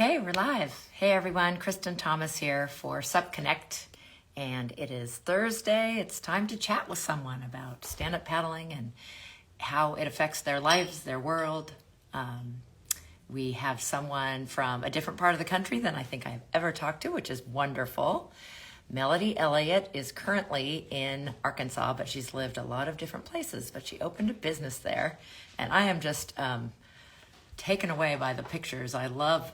Okay, we're live. Hey everyone, Kristen Thomas here for Sup Connect, and it is Thursday. It's time to chat with someone about stand-up paddling and how it affects their lives, their world. We have someone from a different part of the country than I think I've ever talked to, which is wonderful. Melody Elliot is currently in Arkansas, but she's lived a lot of different places, but she opened a business there, and I am just taken away by the pictures. I love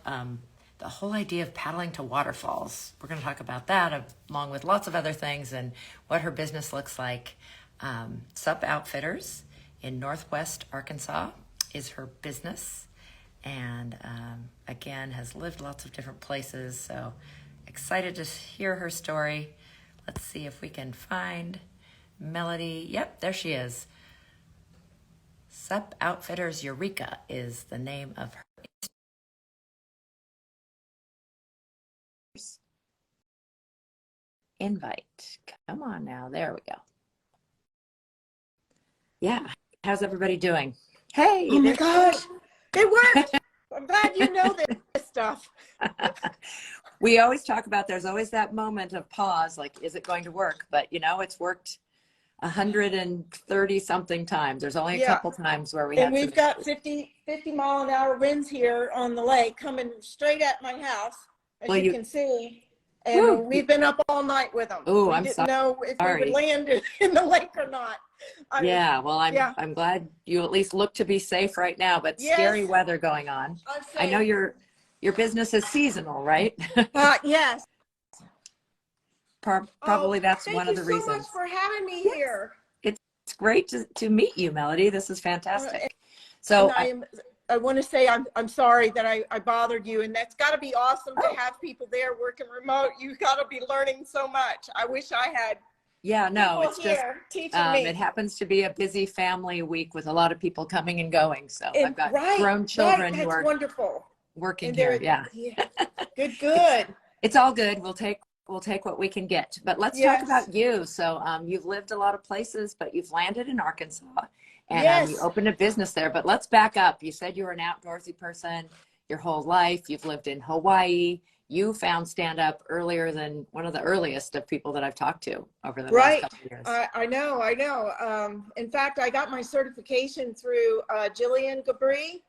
the whole idea of paddling to waterfalls. We're going to talk about that along with lots of other things and what her business looks like. Sup Outfitters in Northwest Arkansas is her business, and again has lived lots of different places. So excited to hear her story. Let's see if we can find Melody. Yep, there she is. Sup Outfitters Eureka is the name of her invite. Come on now, there we go. Yeah, how's everybody doing? Hey, oh my gosh, it worked. I'm glad you know this stuff. We always talk about there's always that moment of pause, like, is it going to work? But you know, it's worked 130 something times. There's only a couple times where and we've got 50 mile an hour winds here on the lake coming straight at my house, as you can see. And we've been up all night with them. Oh, we didn't know if we would land in the lake or not. I'm glad you at least look to be safe right now, but scary weather going on. I know your business is seasonal, right? Yes. Probably that's one of the reasons. Thank you so much for having me here. It's great to meet you, Melody. This is fantastic. So I want to say I'm sorry that I bothered you, and that's got to be awesome to have people there working remote. You've got to be learning so much. I wish I had. Yeah, no, it's just teaching me. It happens to be a busy family week with a lot of people coming and going. So I've got grown children who are wonderful working here. Yeah. Good. It's all good. We'll take what we can get. But let's talk about you. So you've lived a lot of places, but you've landed in Arkansas, and you opened a business there. But let's back up. You said you were an outdoorsy person your whole life. You've lived in Hawaii. You found stand-up earlier than one of the earliest of people that I've talked to over the last couple of years. I know. In fact, I got my certification through Jillian Gabri,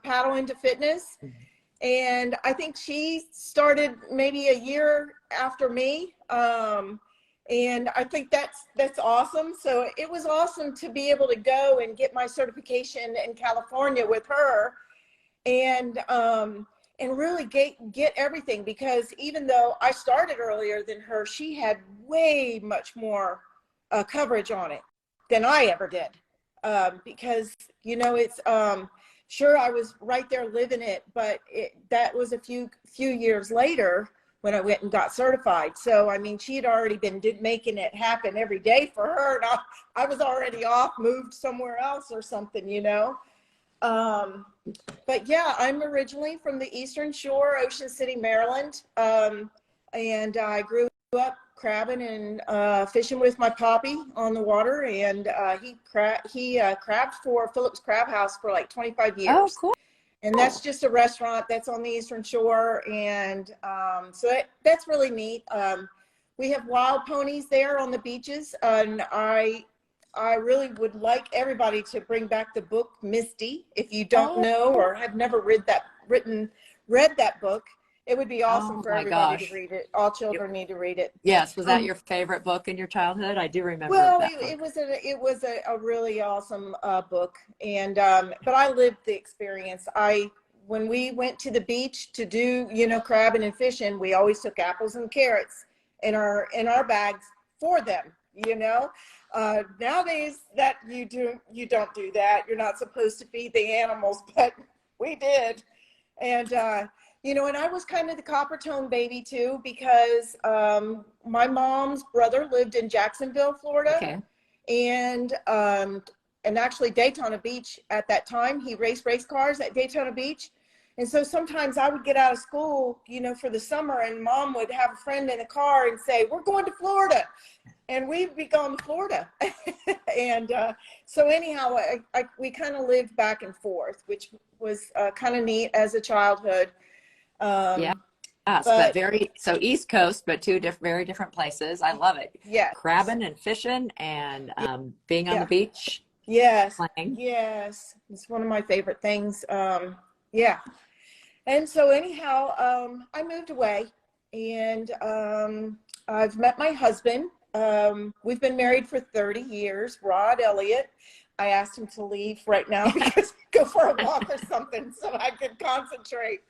Paddle into Fitness. And I think she started maybe a year after me. And I think that's awesome. So it was awesome to be able to go and get my certification in California with her, and really get everything, because even though I started earlier than her, she had way much more coverage on it than I ever did. Because, you know, it's, sure, I was right there living it, but that was a few years later when I went and got certified. So, I mean, she had already been making it happen every day for her. And I was already off, moved somewhere else or something, you know. But yeah, I'm originally from the Eastern Shore, Ocean City, Maryland. And I grew up crabbing and fishing with my poppy on the water. And he crabbed for Phillips Crab House for like 25 years. Oh, cool. And that's just a restaurant that's on the Eastern Shore. And so that's really neat. We have wild ponies there on the beaches. And I really would like everybody to bring back the book Misty. If you don't know or have never read that book, it would be awesome for everybody to read it. All children need to read it. Yes. Was that your favorite book in your childhood? I do remember. Well, it was a really awesome book. And but I lived the experience. When we went to the beach to do, you know, crabbing and fishing, we always took apples and carrots in our bags for them, you know. Nowadays that you don't do that. You're not supposed to feed the animals, but we did. And you know, and I was kind of the Coppertone baby too, because my mom's brother lived in Jacksonville, Florida. And actually Daytona Beach at that time. He raced race cars at Daytona Beach. And so sometimes I would get out of school, you know, for the summer, and Mom would have a friend in the car and say, "We're going to Florida." And we'd be going to Florida. And so anyhow, we kind of lived back and forth, which was kind of neat as a childhood. Yeah. Um, Yes, but but so East Coast, but two very different places. I love it. yes, Crabbing and fishing and being on the yeah, beach yes, playing. yes. It's one of my favorite things. Yeah. And so anyhow, I moved away, and I've met my husband. We've been married for 30 years, Rod Elliot. I asked him to leave right now because go for a walk or something so I could concentrate.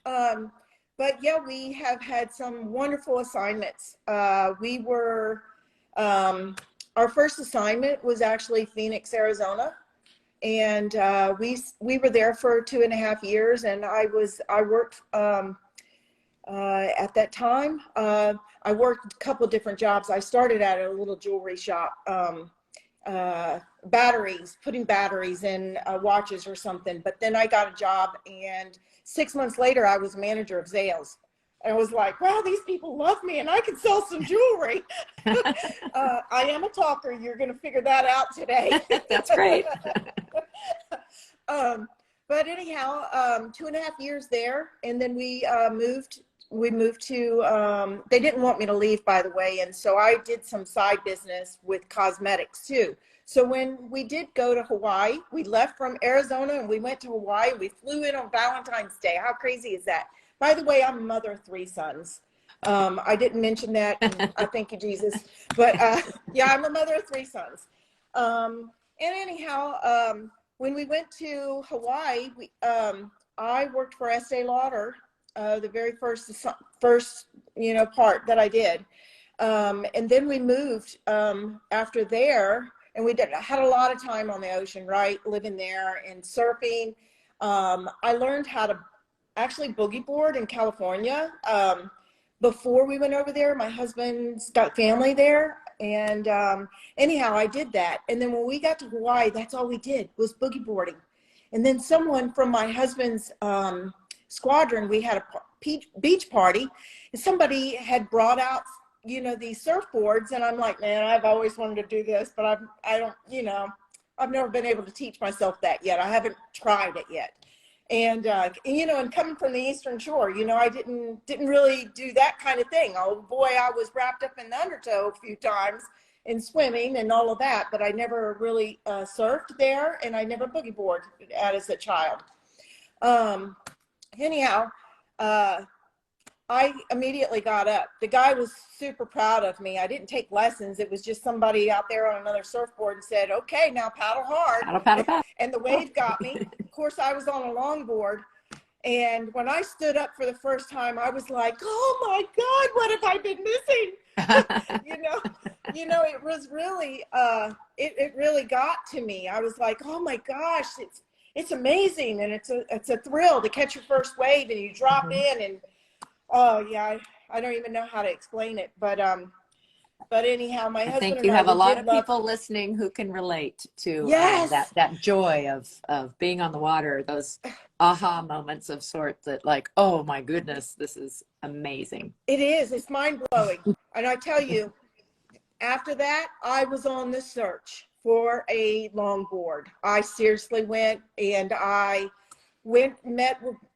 Um, but yeah, we have had some wonderful assignments. Um, our first assignment was actually Phoenix, Arizona, and we were there for 2.5 years, and I worked at that time. I worked a couple of different jobs. I started at a little jewelry shop, putting batteries in watches or something. But then I got a job, and 6 months later, I was manager of sales. I was like, wow, these people love me, and I can sell some jewelry. I am a talker. You're going to figure that out today. That's great. um, but anyhow, 2.5 years there, and then moved. We moved to. They didn't want me to leave, by the way, and so I did some side business with cosmetics too. So when we did go to Hawaii, we left from Arizona and we went to Hawaii. We flew in on Valentine's Day. How crazy is that? By the way, I'm a mother of 3 sons. I didn't mention that. I thank you, Jesus. But yeah, I'm a mother of 3 sons. And anyhow, when we went to Hawaii, I worked for Estee Lauder, the very first part that I did. And then we moved after there, and had a lot of time on the ocean, right? Living there and surfing. I learned how to actually boogie board in California. Before we went over there, my husband's got family there. And anyhow, I did that. And then when we got to Hawaii, that's all we did was boogie boarding. And then someone from my husband's squadron, we had a beach party, and somebody had brought out, these surfboards. And I'm like, man, I've always wanted to do this, but I don't, I've never been able to teach myself that yet. I haven't tried it yet. And and coming from the Eastern Shore, I didn't really do that kind of thing. Oh boy, I was wrapped up in the undertow a few times in swimming and all of that, but I never really surfed there, and I never boogie boarded as a child. Anyhow, I immediately got up. The guy was super proud of me. I didn't take lessons. It was just somebody out there on another surfboard and said, okay, now paddle hard. Paddle, paddle, paddle. And the wave got me. Of course, I was on a longboard. And when I stood up for the first time, I was like, oh my God, what have I been missing? It was really, it really got to me. I was like, oh my gosh, it's amazing. And it's a thrill to catch your first wave and you drop in, and oh yeah, I don't even know how to explain it, but anyhow, my husband think and you have a lot of love people listening who can relate to yes, that joy of being on the water, those aha moments of sort that like, oh my goodness, this is amazing. it is. It's mind blowing, and I tell you, after that, I was on the search for a longboard. I seriously went, and I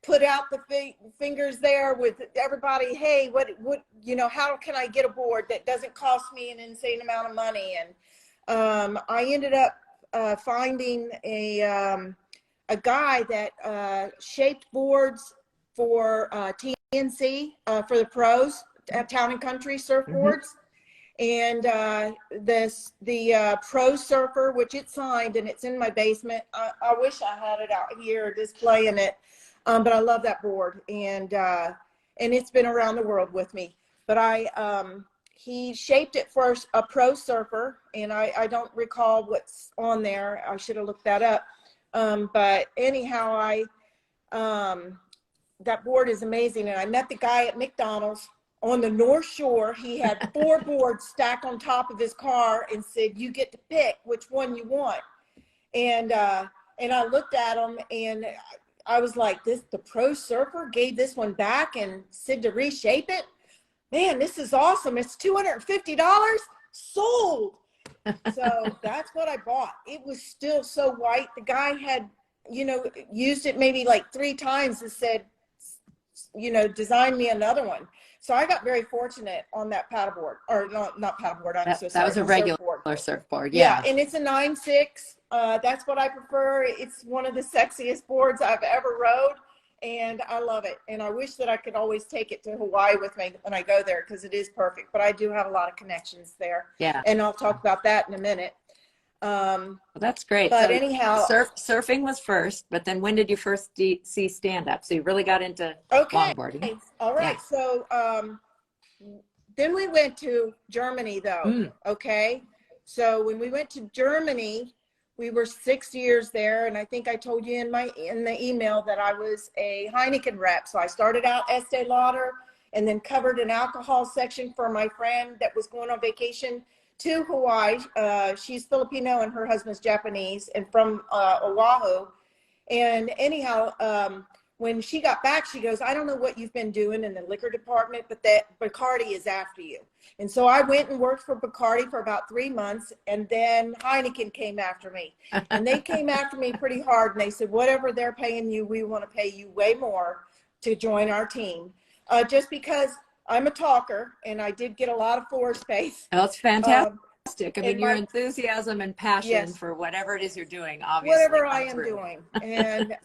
put out the fingers there with everybody. Hey, what how can I get a board that doesn't cost me an insane amount of money? And I ended up finding a guy that shaped boards for TNC, for the pros at Town and Country surfboards. And the Pro Surfer, which it signed, and it's in my basement. I wish I had it out here displaying it, but I love that board, and it's been around the world with me. But he shaped it for a Pro Surfer, and I don't recall what's on there. I should have looked that up. But anyhow, that board is amazing, and I met the guy at McDonald's on the North Shore. He had 4 boards stacked on top of his car and said, you get to pick which one you want. And I looked at him, and I was like, the Pro Surfer gave this one back and said to reshape it. Man, this is awesome. It's $250. Sold. So that's what I bought. It was still so white. The guy had, used it maybe like 3 times and said, design me another one. So I got very fortunate on that paddleboard, or not paddleboard. I'm so sorry. That was a regular surfboard. Yeah. And it's a 9.6. That's what I prefer. It's one of the sexiest boards I've ever rode, and I love it. And I wish that I could always take it to Hawaii with me when I go there, because it is perfect. But I do have a lot of connections there. Yeah. And I'll talk about that in a minute. Well, that's great. But so anyhow, surfing was first, but then when did you first see stand up? So you really got into longboarding. All right. Yeah. So then we went to Germany, though. Okay. So when we went to Germany, we were 6 years there, and I think I told you in the email that I was a Heineken rep. So I started out Estee Lauder, and then covered an alcohol section for my friend that was going on vacation to Hawaii. She's Filipino and her husband's Japanese, and from Oahu. And anyhow, when she got back, she goes, I don't know what you've been doing in the liquor department, but that Bacardi is after you. And so I went and worked for Bacardi for about 3 months, and then Heineken came after me. And they came after me pretty hard, and they said, whatever they're paying you, we want to pay you way more to join our team. Just because I'm a talker, and I did get a lot of floor space. Oh, that's fantastic. I mean, your enthusiasm and passion for whatever it is you're doing, obviously. Whatever I am doing. And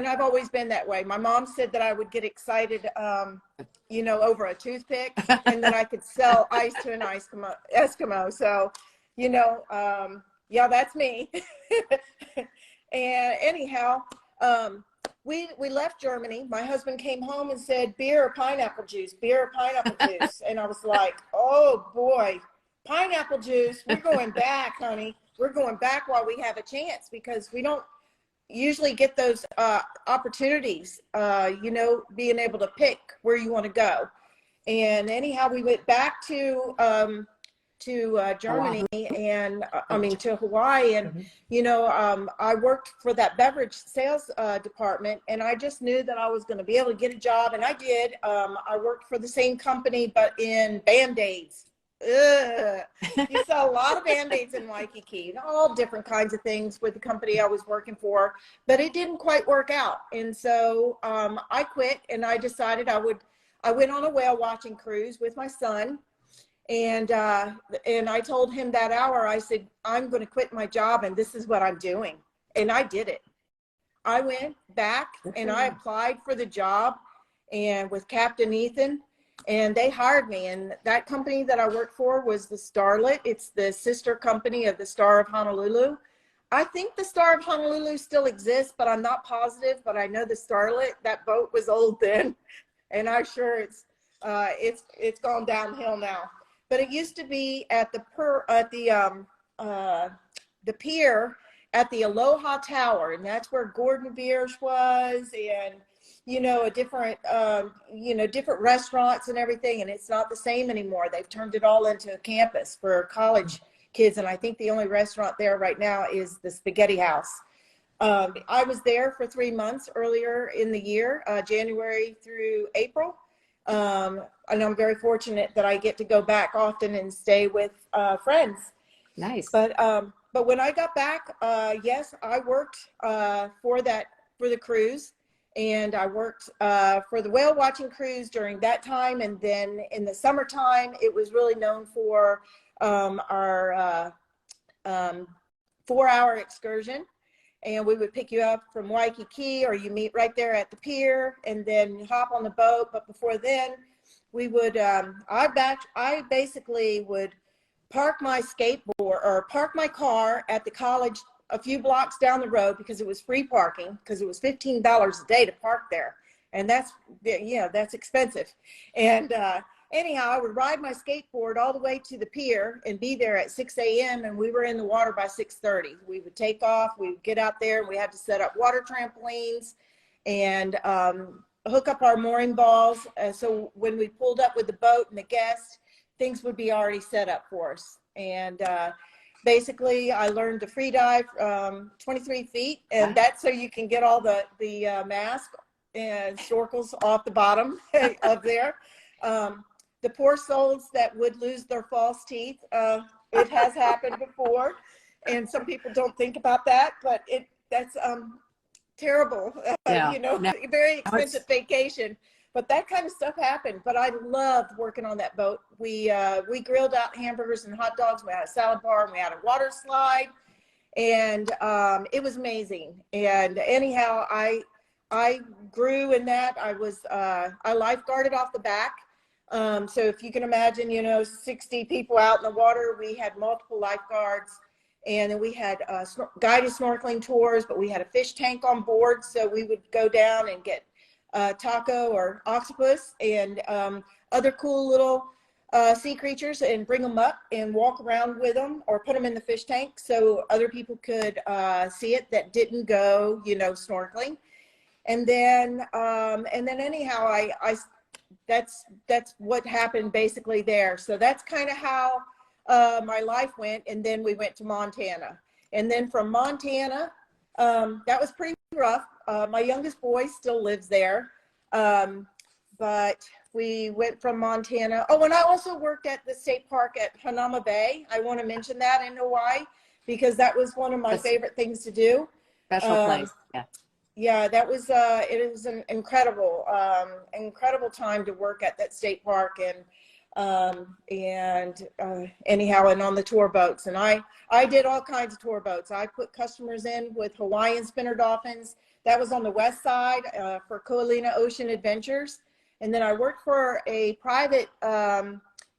I've always been that way. My mom said that I would get excited, over a toothpick, and that I could sell ice to an Eskimo. So, yeah, that's me. And anyhow, we left Germany. My husband came home and said, beer or pineapple juice, beer or pineapple juice. And I was like, oh boy, pineapple juice. We're going back, honey. We're going back while we have a chance, because we don't usually get those opportunities, being able to pick where you want to go. And anyhow, we went back to Germany, and to Hawaii, and I worked for that beverage sales department, and I just knew that I was going to be able to get a job, and I did. I worked for the same company, but in Band-Aids. You saw a lot of Band-Aids in Waikiki, and all different kinds of things with the company I was working for, but it didn't quite work out. And so I quit, and I decided I went on a whale watching cruise with my son. And I told him that hour, I said, I'm going to quit my job, and this is what I'm doing. And I did it. I went back and I applied for the job, and with Captain Ethan, and they hired me. And that company that I worked for was the Starlet. It's the sister company of the Star of Honolulu. I think the Star of Honolulu still exists, but I'm not positive. But I know the Starlet, that boat was old then, and I'm sure it's gone downhill now. But it used to be at the pier at the Aloha Tower, and that's where Gordon Biersch was, and different restaurants and everything. And it's not the same anymore. They've turned it all into a campus for college kids, and I think the only restaurant there right now is the Spaghetti House. I was there for 3 months earlier in the year, January through April. And I'm very fortunate that I get to go back often and stay with friends. Nice. But when I got back, yes, I worked for the cruise, and I worked for the whale watching cruise during that time. And then in the summertime, it was really known for our 4-hour excursion. And we would pick you up from Waikiki, or you meet right there at the pier, and then hop on the boat. But before then, we would, I basically would park my skateboard or park my car at the college a few blocks down the road, because it was free parking, because it was $15 a day to park there. And that's expensive. And anyhow, I would ride my skateboard all the way to the pier and be there at 6 a.m. And we were in the water by 6:30. We would take off, we would get out there, and we had to set up water trampolines and hook up our mooring balls. So when we pulled up with the boat and the guests, things would be already set up for us. And basically, I learned to free dive 23 feet, and that's so you can get all the mask and snorkels off the bottom of there. The poor souls that would lose their false teeth, it has happened before, and some people don't think about that, but terrible, Yeah. very expensive vacation. But that kind of stuff happened. But I loved working on that boat. We grilled out hamburgers and hot dogs. We had a salad bar and we had a water slide, and it was amazing. And anyhow, I grew in that. I lifeguarded off the back. So if you can imagine, 60 people out in the water, we had multiple lifeguards. And then we had guided snorkeling tours, but we had a fish tank on board. So we would go down and get taco or octopus and other cool little sea creatures and bring them up and walk around with them or put them in the fish tank so other people could see it that didn't go, snorkeling. And then anyhow, that's what happened basically there. So that's kind of how my life went. And then we went to Montana. And then from Montana, that was pretty rough. My youngest boy still lives there. But we went from Montana. Oh, and I also worked at the state park at Hanauma Bay. I want to mention that in Hawaii because that was one of my favorite things to do. Special place. Yeah. Yeah, that was it was an incredible time to work at that state park anyhow, and on the tour boats. And I did all kinds of tour boats. I put customers in with Hawaiian spinner dolphins. That was on the west side for Ko'olina Ocean Adventures. And then I worked for a private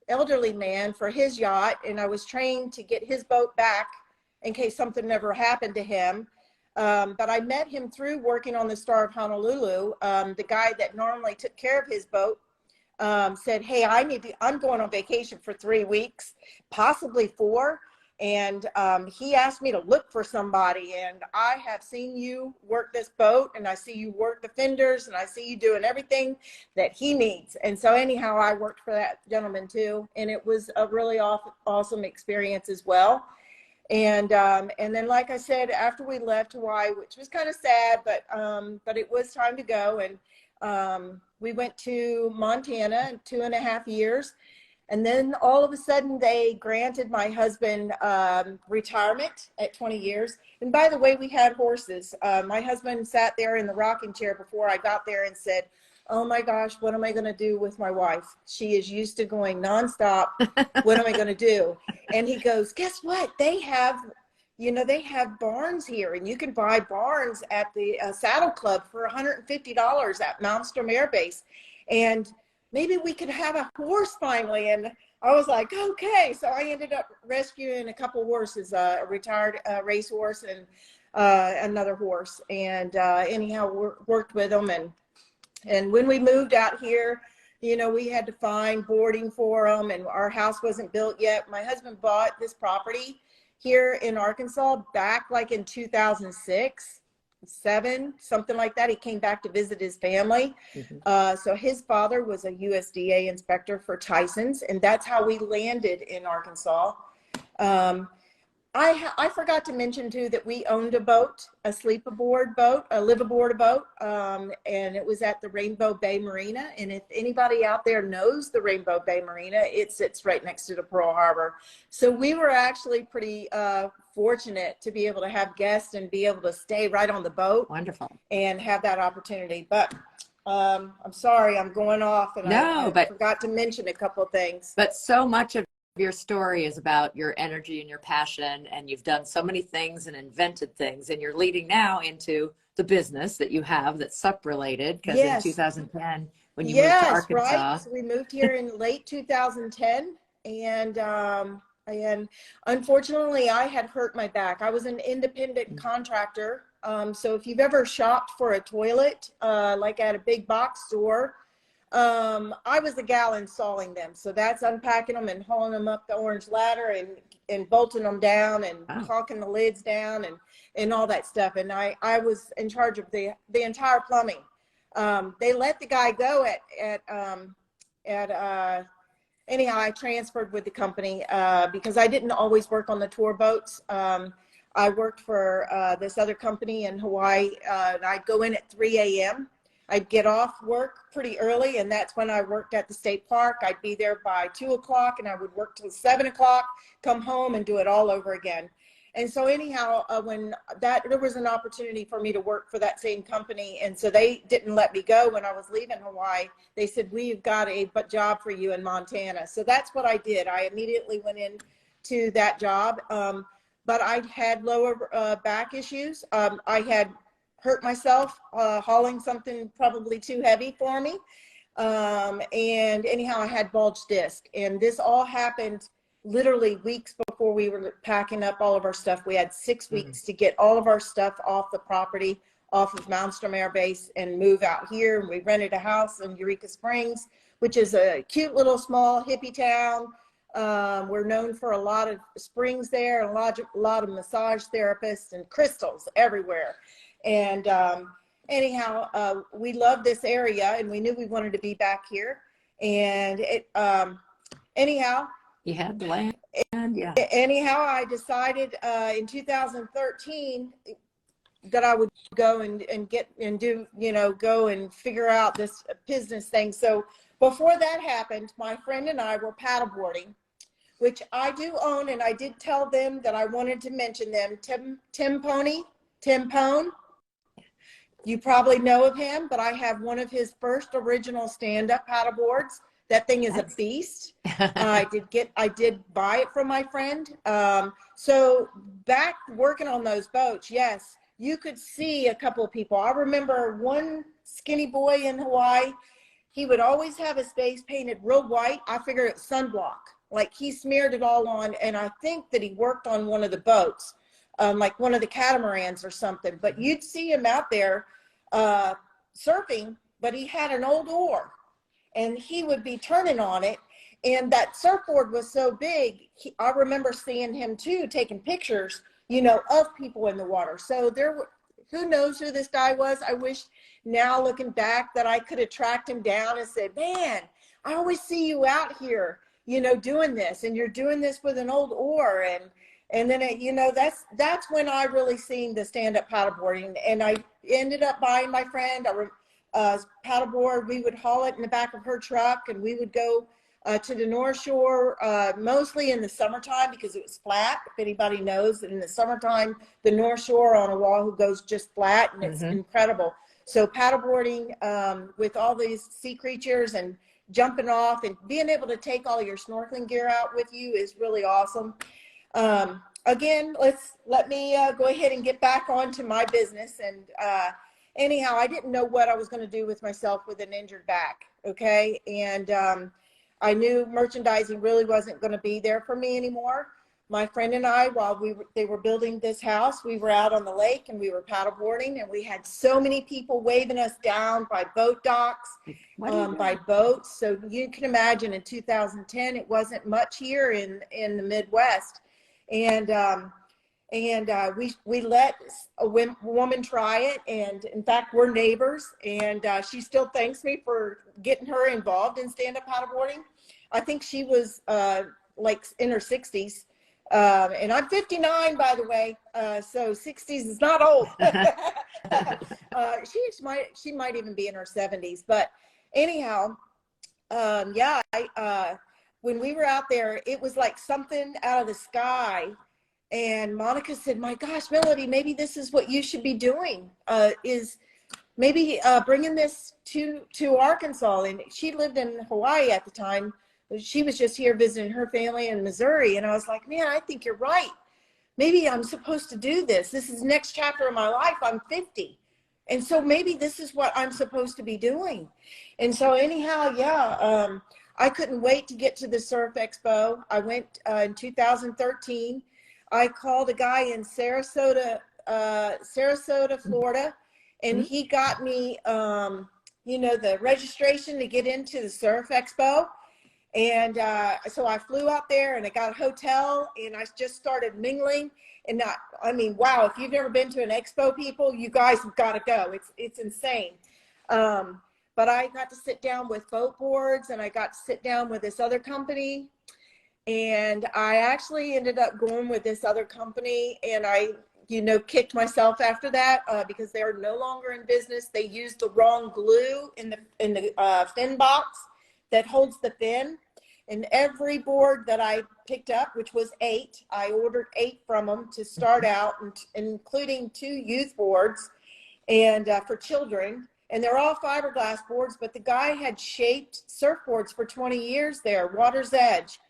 elderly man for his yacht, and I was trained to get his boat back in case something ever happened to him. But I met him through working on the Star of Honolulu. The guy that normally took care of his boat said, hey, I'm going on vacation for 3 weeks, possibly 4. And he asked me to look for somebody. And I have seen you work this boat, and I see you work the fenders, and I see you doing everything that he needs. And so anyhow, I worked for that gentleman too. And it was a really awesome experience as well. And then, like I said, after we left Hawaii, which was kind of sad, but it was time to go. And we went to Montana 2.5 years. And then all of a sudden they granted my husband retirement at 20 years. And by the way, we had horses. My husband sat there in the rocking chair before I got there and said, oh my gosh, what am I going to do with my wife? She is used to going nonstop. What am I going to do? And he goes, guess what? They have barns here, and you can buy barns at the Saddle Club for $150 at Malmstrom Air Base. And maybe we could have a horse finally. And I was like, okay. So I ended up rescuing a couple horses, a retired racehorse and another horse. And anyhow, worked with them. And when we moved out here, we had to find boarding for them, and our house wasn't built yet. My husband bought this property here in Arkansas back like in 2006, 2007, something like that. He came back to visit his family. Mm-hmm. So his father was a USDA inspector for Tyson's, and that's how we landed in Arkansas. I forgot to mention too that we owned a boat, a sleep aboard boat, a live aboard boat, and it was at the Rainbow Bay Marina. And if anybody out there knows the Rainbow Bay Marina, it sits right next to the Pearl Harbor. So we were actually pretty fortunate to be able to have guests and be able to stay right on the boat. Wonderful. And have that opportunity. But I'm sorry, I'm going off, and I forgot to mention a couple of things. But so much of your story is about your energy and your passion, and you've done so many things and invented things, and you're leading now into the business that you have that's SUP related, because in 2010 when you moved to Arkansas. Right. So we moved here in late 2010, and unfortunately I had hurt my back. I was an independent contractor. So if you've ever shopped for a toilet, like at a big box store, I was the gal installing them. So that's unpacking them and hauling them up the orange ladder and bolting them down and caulking the lids down and all that stuff. And I was in charge of the entire plumbing. They let the guy go anyhow, I transferred with the company because I didn't always work on the tour boats. I worked for this other company in Hawaii. And I'd go in at 3 a.m. I'd get off work pretty early, and that's when I worked at the state park. I'd be there by 2 o'clock, and I would work till 7 o'clock, come home and do it all over again. And so anyhow, when there was an opportunity for me to work for that same company. And so they didn't let me go when I was leaving Hawaii. They said, we've got a job for you in Montana. So that's what I did. I immediately went into that job. But I had lower back issues. I had hurt myself hauling something probably too heavy for me. And anyhow, I had bulged disc. And this all happened literally weeks before we were packing up all of our stuff. We had 6 weeks to get all of our stuff off the property, off of Malmstrom Air Base, and move out here. We rented a house in Eureka Springs, which is a cute little small hippie town. We're known for a lot of springs there, and a lot of massage therapists and crystals everywhere. And anyhow, we loved this area, and we knew we wanted to be back here. And anyhow, you had the land, yeah. Anyhow, I decided in 2013 that I would go and get and do, go and figure out this business thing. So before that happened, my friend and I were paddleboarding, which I do own, and I did tell them that I wanted to mention them. Tim Pone. You probably know of him, but I have one of his first original stand-up paddleboards. That thing is a beast. I did buy it from my friend. So back working on those boats, yes, you could see a couple of people. I remember one skinny boy in Hawaii. He would always have his face painted real white. I figure it's sunblock. Like he smeared it all on. And I think that he worked on one of the boats, like one of the catamarans or something. But you'd see him out there surfing, but he had an old oar. And he would be turning on it. And that surfboard was so big, I remember seeing him too, taking pictures, of people in the water. So who knows who this guy was? I wish now looking back that I could have tracked him down and said, man, I always see you out here, doing this, and you're doing this with an old oar. And then, that's when I really seen the stand-up paddleboarding. And I ended up buying my friend paddleboard. We would haul it in the back of her truck, and we would go to the North Shore, mostly in the summertime because it was flat. If anybody knows, in the summertime, the North Shore on Oahu goes just flat, and it's incredible. So paddleboarding with all these sea creatures and jumping off and being able to take all your snorkeling gear out with you is really awesome. Again, let me go ahead and get back onto my business. And anyhow, I didn't know what I was going to do with myself with an injured back. Okay. And I knew merchandising really wasn't going to be there for me anymore. My friend and I, while they were building this house, we were out on the lake and we were paddleboarding, and we had so many people waving us down by boat docks, by boats. So you can imagine in 2010, it wasn't much here in the Midwest. And we let a woman try it, and in fact we're neighbors, and she still thanks me for getting her involved in stand-up paddleboarding. I think she was like in her 60s, and I'm 59, by the way, so 60s is not old. She might even be in her 70s, but anyhow, when we were out there, it was like something out of the sky. And Monica said, my gosh, Melody, maybe this is what you should be doing, is maybe bringing this to Arkansas. And she lived in Hawaii at the time. She was just here visiting her family in Missouri. And I was like, man, I think you're right. Maybe I'm supposed to do this. This is the next chapter of my life. I'm 50. And so maybe this is what I'm supposed to be doing. And so anyhow, I couldn't wait to get to the Surf Expo. I went in 2013. I called a guy in Sarasota, Florida, and he got me, the registration to get into the Surf Expo. And so I flew out there, and I got a hotel, and I just started mingling. And wow, if you've never been to an expo, people, you guys have got to go. It's insane. But I got to sit down with boat boards, and I got to sit down with this other company. And I actually ended up going with this other company, and I, kicked myself after that because they are no longer in business. They used the wrong glue in the fin box that holds the fin. And every board that I picked up, which was 8, I ordered 8 from them to start out, including 2 youth boards and for children. And they're all fiberglass boards, but the guy had shaped surfboards for 20 years there, Water's Edge.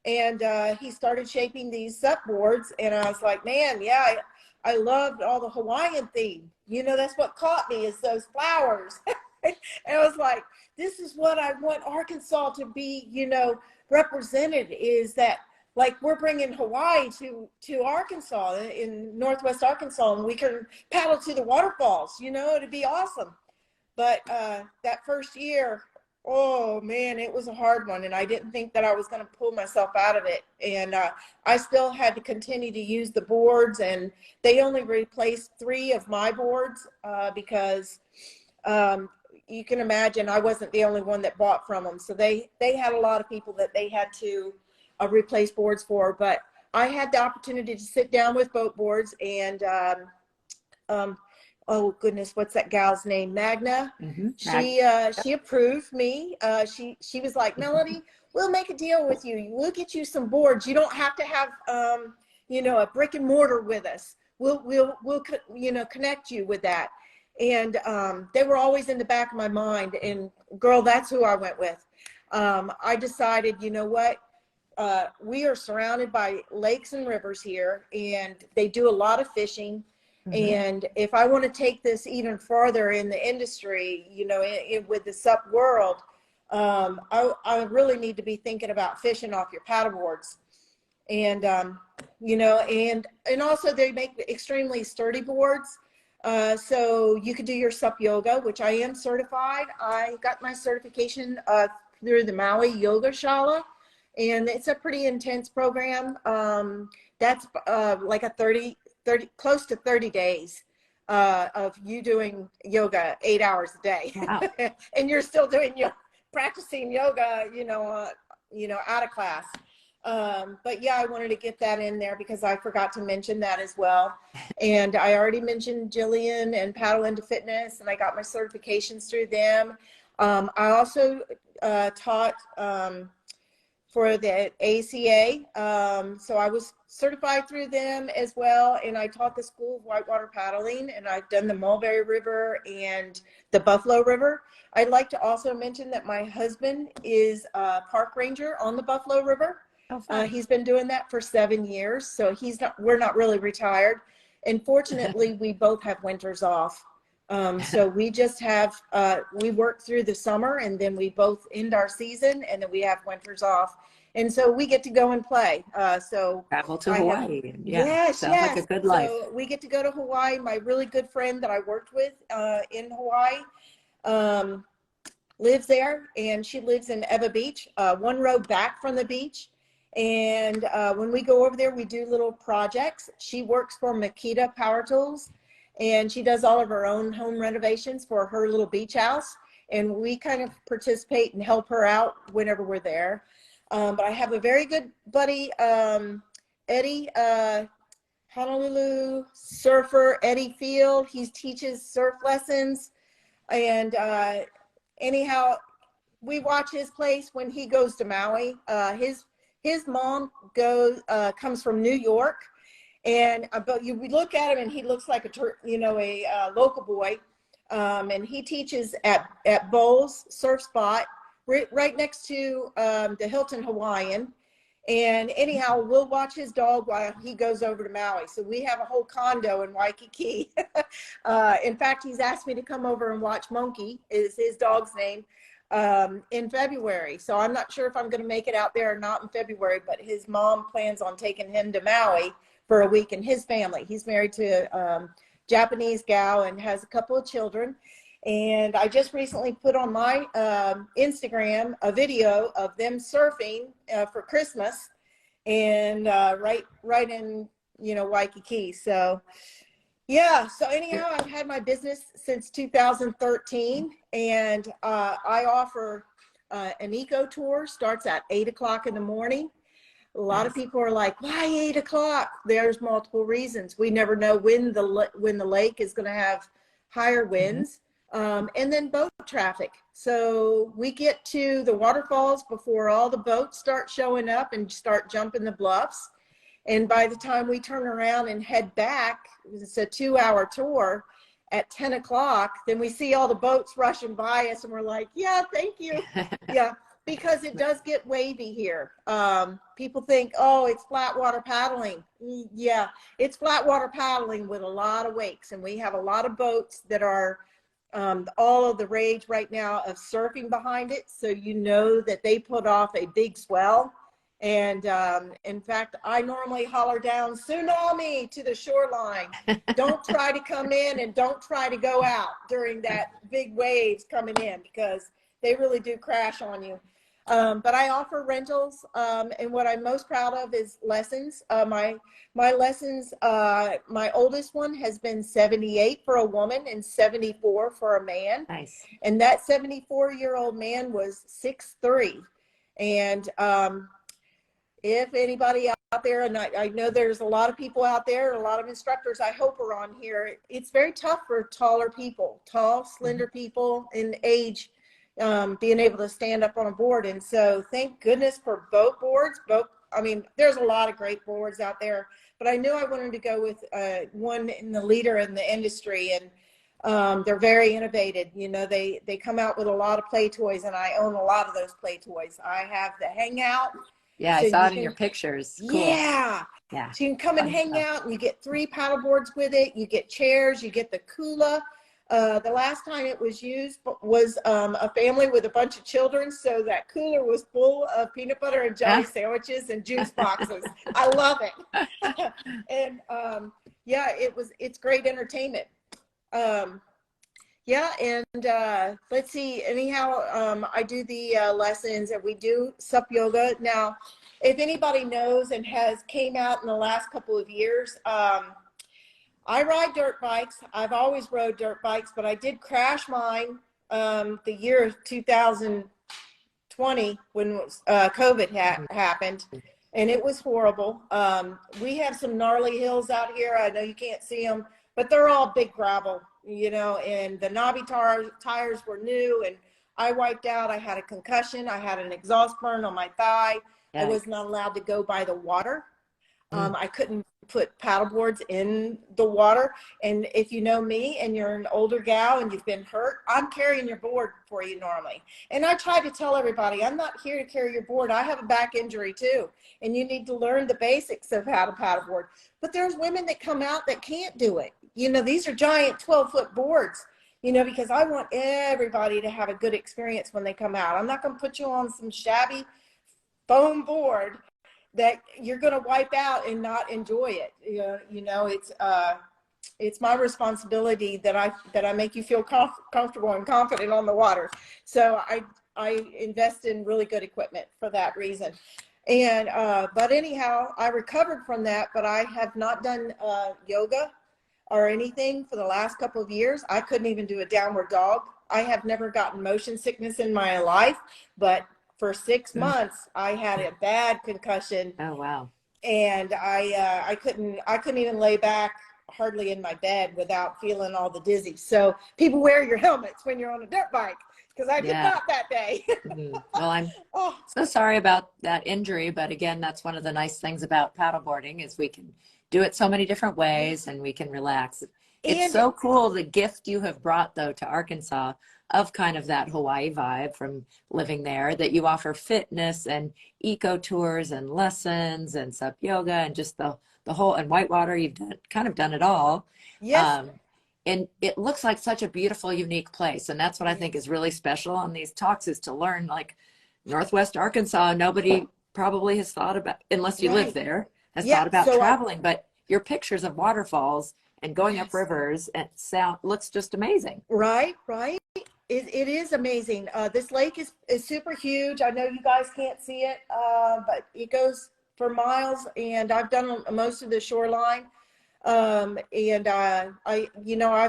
And he started shaping these SUP boards. And I was like, man, yeah, I loved all the Hawaiian theme. You know, that's what caught me, is those flowers. And I was like, this is what I want Arkansas to be, you know, represented, is that, like, we're bringing Hawaii to Arkansas, in Northwest Arkansas, and we can paddle to the waterfalls, you know, it'd be awesome. But that first year, oh man, it was a hard one, and I didn't think that I was going to pull myself out of it. And I still had to continue to use the boards, and they only replaced 3 of my boards because you can imagine I wasn't the only one that bought from them. So they had a lot of people that they had to replace boards for. But I had the opportunity to sit down with boat boards, and oh goodness, what's that gal's name? Magna. She approved me. She was like, Melody, we'll make a deal with you. We'll get you some boards. You don't have to have you know, a brick and mortar with us. We'll you know, connect you with that. And they were always in the back of my mind. And girl, that's who I went with. I decided, you know what? We are surrounded by lakes and rivers here, and they do a lot of fishing. And if I want to take this even further in the industry, you know, with the SUP world, I really need to be thinking about fishing off your paddle boards. And, you know, and also they make extremely sturdy boards. So you could do your SUP yoga, which I am certified. I got my certification through the Maui Yoga Shala, and it's a pretty intense program. That's like a 30, close to 30 days of you doing yoga 8 hours a day. Wow. And you're still doing practicing yoga, you know, out of class. But yeah, I wanted to get that in there because I forgot to mention that as well. And I already mentioned Jillian and Paddle Into Fitness, and I got my certifications through them. I also taught for the ACA. So I was certified through them as well. And I taught the School of Whitewater Paddling, and I've done the Mulberry River and the Buffalo River. I'd like to also mention that my husband is a park ranger on the Buffalo River. Oh, he's been doing that for 7 years. So we're not really retired. And fortunately, we both have winters off. So we just have, we work through the summer, and then we both end our season, and then we have winters off. And so we get to go and play. So travel to Hawaii. Yes, sounds like a good life. So we get to go to Hawaii. My really good friend that I worked with in Hawaii lives there, and she lives in Eva Beach, 1 road back from the beach. And when we go over there, we do little projects. She works for Makita Power Tools, and she does all of her own home renovations for her little beach house. And we kind of participate and help her out whenever we're there. But I have a very good buddy, Eddie, Honolulu surfer, Eddie Field. He teaches surf lessons. And anyhow, we watch his place when he goes to Maui. His mom comes from New York. And but we look at him, and he looks like a local boy, and he teaches at Bowles Surf Spot, right next to the Hilton Hawaiian. And anyhow, we'll watch his dog while he goes over to Maui. So we have a whole condo in Waikiki. In fact, he's asked me to come over and watch Monkey, is his dog's name, in February. So I'm not sure if I'm going to make it out there or not in February, but his mom plans on taking him to Maui for a week, and his family. He's married to a Japanese gal and has a couple of children. And I just recently put on my Instagram a video of them surfing for Christmas, and right in Waikiki. So yeah. So anyhow, I've had my business since 2013, and I offer an eco tour. Starts at 8 o'clock in the morning. A lot of people are like, why 8 o'clock? There's multiple reasons. We never know when the lake is going to have higher winds. And then boat traffic. So we get to the waterfalls before all the boats start showing up and start jumping the bluffs. And by the time we turn around and head back, it's a 2-hour tour at 10 o'clock, then we see all the boats rushing by us and we're like, yeah, thank you. Yeah, because it does get wavy here. People think, oh, it's flat water paddling. Yeah, it's flat water paddling with a lot of wakes. And we have a lot of boats that are all of the rage right now of surfing behind it. So you know that they put off a big swell. And in fact, I normally holler down, tsunami to the shoreline. Don't try to come in and don't try to go out during that big waves coming in, because they really do crash on you. But I offer rentals, and what I'm most proud of is lessons. My lessons, my oldest one has been 78 for a woman and 74 for a man. Nice. And that 74-year-old man was 6'3". And if anybody out there, and I know there's a lot of people out there, a lot of instructors I hope are on here, it's very tough for taller people, tall, slender people in age, being able to stand up on a board. And so thank goodness for boat boards. I mean, there's a lot of great boards out there, but I knew I wanted to go with one in the leader in the industry. And they're very innovative. You know, they come out with a lot of play toys, and I own a lot of those play toys. I have the Hangout. Yeah, So I saw it in your pictures. Cool. Yeah. Yeah. So you can come and hang out, and you get 3 paddle boards with it. You get chairs, you get the Kula. The last time it was used was a family with a bunch of children. So that cooler was full of peanut butter and jelly sandwiches and juice boxes. I love it. And yeah, it's great entertainment. Yeah, and let's see, anyhow, I do the lessons, and we do sup yoga. Now, if anybody knows and came out in the last couple of years, I ride dirt bikes. I've always rode dirt bikes, but I did crash mine the year of 2020 when COVID happened, and it was horrible. We have some gnarly hills out here. I know you can't see them, but they're all big gravel, you know, and the knobby tires were new, and I wiped out. I had a concussion. I had an exhaust burn on my thigh. I was not allowed to go by the water. I couldn't put paddle boards in the water. And if you know me and you're an older gal and you've been hurt, I'm carrying your board for you normally. And I try to tell everybody, I'm not here to carry your board. I have a back injury too. And you need to learn the basics of how to paddleboard. But there's women that come out that can't do it. You know, these are giant 12-foot boards, you know, because I want everybody to have a good experience when they come out. I'm not going to put you on some shabby foam board that you're going to wipe out and not enjoy it. You know, it's my responsibility that I make you feel comfortable and confident on the water. So I invest in really good equipment for that reason. And but anyhow, I recovered from that, but I have not done yoga or anything for the last couple of years. I couldn't even do a downward dog. I have never gotten motion sickness in my life, but for 6 months, I had a bad concussion. Oh, wow. And I couldn't even lay back hardly in my bed without feeling all the dizzy. So people wear your helmets when you're on a dirt bike, because I did not that day. Well, I'm so sorry about that injury. But again, that's one of the nice things about paddleboarding is we can do it so many different ways and we can relax. It's so cool, the gift you have brought, though, to Arkansas of kind of that Hawaii vibe from living there, that you offer fitness and eco tours and lessons and sup yoga and just the whole, and whitewater, you've kind of done it all. Yes. And it looks like such a beautiful, unique place. And that's what I think is really special on these talks, is to learn, like, Northwest Arkansas, nobody probably has thought about, unless you live there, has thought about traveling. But your pictures of waterfalls and going up rivers and looks just amazing. Right. It is amazing. This lake is super huge. I know you guys can't see it, but it goes for miles, and I've done most of the shoreline. I've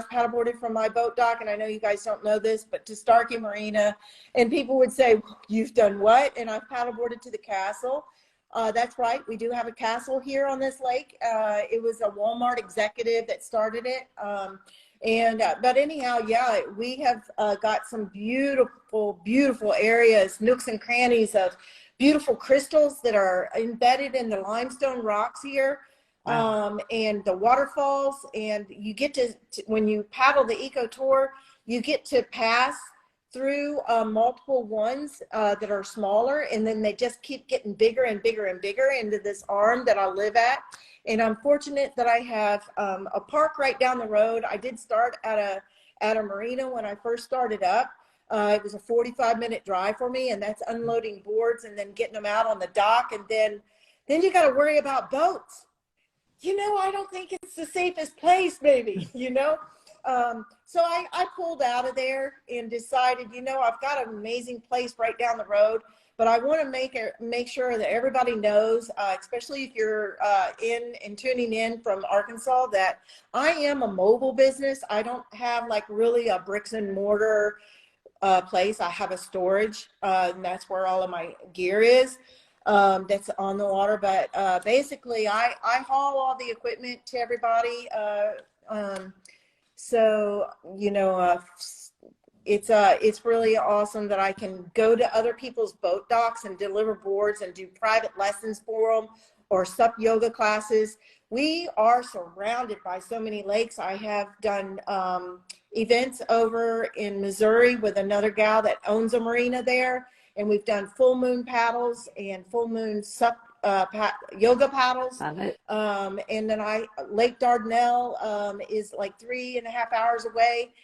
paddleboarded from my boat dock, and I know you guys don't know this, but to Starkey Marina, and people would say, you've done what? And I've paddleboarded to the castle. That's right. We do have a castle here on this lake. It was a Walmart executive that started it. And but anyhow, yeah, we have got some beautiful areas, nooks and crannies of beautiful crystals that are embedded in the limestone rocks here. Wow. And the waterfalls, and you get to when you paddle the eco tour, you get to pass through multiple ones that are smaller, and then they just keep getting bigger and bigger and bigger into this arm that I live at. And I'm fortunate that I have a park right down the road. I did start at a marina when I first started up. It was a 45-minute drive for me, and that's unloading boards and then getting them out on the dock. And then you got to worry about boats. I don't think it's the safest place, maybe, So I pulled out of there and decided, I've got an amazing place right down the road, but I want to make sure that everybody knows, especially if you're in and tuning in from Arkansas, that I am a mobile business. I don't have like really a bricks and mortar place. I have a storage, and that's where all of my gear is. That's on the water, but basically I haul all the equipment to everybody. So it's really awesome that I can go to other people's boat docks and deliver boards and do private lessons for them, or SUP yoga classes. We are surrounded by so many lakes. I have done events over in Missouri with another gal that owns a marina there. And we've done full moon paddles and full moon SUP yoga paddles. Love it. And then Lake Dardanelle is like 3.5 hours away.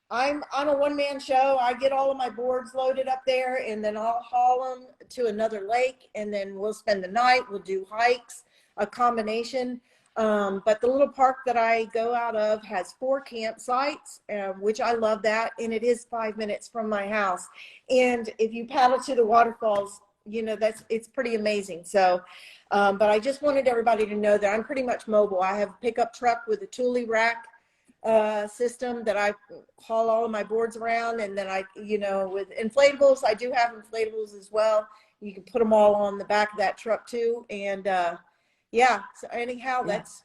I'm on a one-man show. I get all of my boards loaded up there, and then I'll haul them to another lake, and then we'll spend the night. We'll do hikes, a combination. But the little park that I go out of has 4 campsites, which I love that. And it is 5 minutes from my house. And if you paddle to the waterfalls, it's pretty amazing. So, but I just wanted everybody to know that I'm pretty much mobile. I have a pickup truck with a Thule rack system that I haul all of my boards around. And then with inflatables, I do have inflatables as well. You can put them all on the back of that truck too. And, yeah. So anyhow, that's